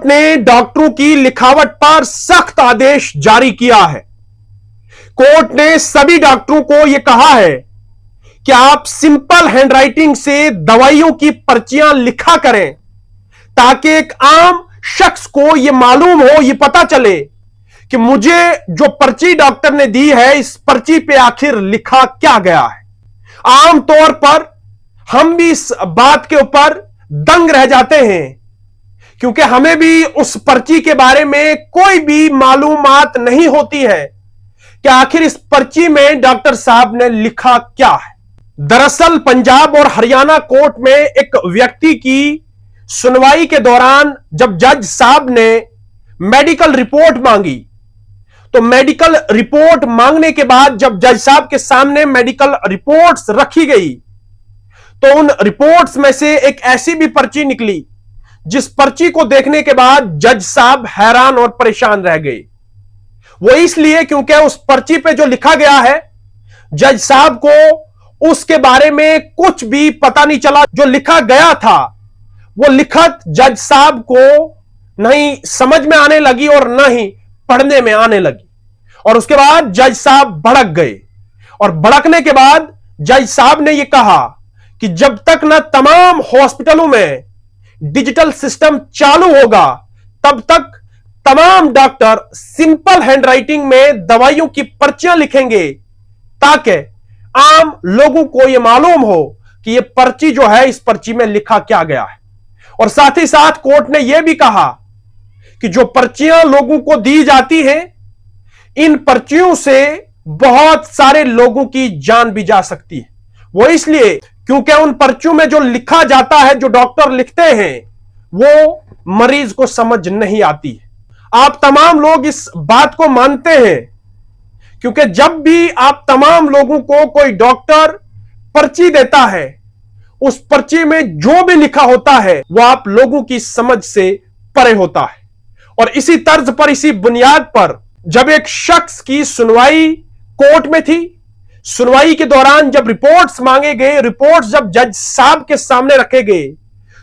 Court ने डॉक्टरों की लिखावट पर सख्त आदेश जारी किया है। कोर्ट ने सभी डॉक्टरों को यह कहा है कि आप सिंपल हैंडराइटिंग से दवाइयों की पर्चियां लिखा करें, ताकि एक आम शख्स को यह मालूम हो, यह पता चले कि मुझे जो पर्ची डॉक्टर ने दी है, इस पर्ची पे आखिर लिखा क्या गया है। आमतौर पर हम भी इस बात के ऊपर दंग रह जाते हैं, क्योंकि हमें भी उस पर्ची के बारे में कोई भी मालूमात नहीं होती है कि आखिर इस पर्ची में डॉक्टर साहब ने लिखा क्या है। दरअसल पंजाब और हरियाणा कोर्ट में एक व्यक्ति की सुनवाई के दौरान जब जज साहब ने मेडिकल रिपोर्ट मांगी, तो मेडिकल रिपोर्ट मांगने के बाद जब जज साहब के सामने मेडिकल रिपोर्ट्स रखी गई, तो उन रिपोर्ट्स में से एक ऐसी भी पर्ची निकली जिस पर्ची को देखने के बाद जज साहब हैरान और परेशान रह गए। वो इसलिए क्योंकि उस पर्ची पे जो लिखा गया है, जज साहब को उसके बारे में कुछ भी पता नहीं चला। जो लिखा गया था वो लिखत जज साहब को नहीं समझ में आने लगी और न ही पढ़ने में आने लगी। और उसके बाद जज साहब भड़क गए, और भड़कने के बाद जज साहब ने यह कहा कि जब तक ना तमाम हॉस्पिटलों में डिजिटल सिस्टम चालू होगा, तब तक तमाम डॉक्टर सिंपल हैंडराइटिंग में दवाइयों की पर्चियां लिखेंगे, ताकि आम लोगों को यह मालूम हो कि यह पर्ची जो है, इस पर्ची में लिखा क्या गया है। और साथ ही साथ कोर्ट ने यह भी कहा कि जो पर्चियां लोगों को दी जाती हैं, इन पर्चियों से बहुत सारे लोगों की जान भी जा सकती है। वो इसलिए क्योंकि उन पर्चियों में जो लिखा जाता है, जो डॉक्टर लिखते हैं, वो मरीज को समझ नहीं आती है। आप तमाम लोग इस बात को मानते हैं, क्योंकि जब भी आप तमाम लोगों को कोई डॉक्टर पर्ची देता है, उस पर्ची में जो भी लिखा होता है वो आप लोगों की समझ से परे होता है। और इसी तर्ज पर, इसी बुनियाद पर जब एक शख्स की सुनवाई कोर्ट में थी, सुनवाई के दौरान जब रिपोर्ट्स मांगे गए, रिपोर्ट्स जब जज साहब के सामने रखे गए,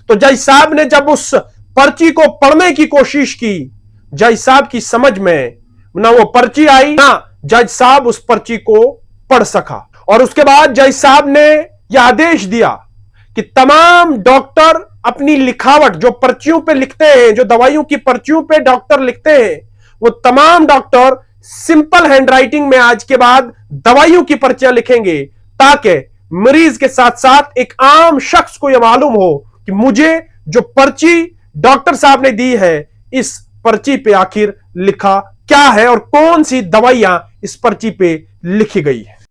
तो जज साहब ने जब उस पर्ची को पढ़ने की कोशिश की, जज साहब की समझ में ना वो पर्ची आई, ना जज साहब उस पर्ची को पढ़ सका। और उसके बाद जज साहब ने यह आदेश दिया कि तमाम डॉक्टर अपनी लिखावट जो पर्चियों पे लिखते हैं, जो दवाइयों की पर्चियों पे डॉक्टर लिखते हैं, वो तमाम डॉक्टर सिंपल हैंडराइटिंग में आज के बाद दवाइयों की पर्चियां लिखेंगे, ताकि मरीज के साथ साथ एक आम शख्स को यह मालूम हो कि मुझे जो पर्ची डॉक्टर साहब ने दी है, इस पर्ची पे आखिर लिखा क्या है और कौन सी दवाइयां इस पर्ची पे लिखी गई है।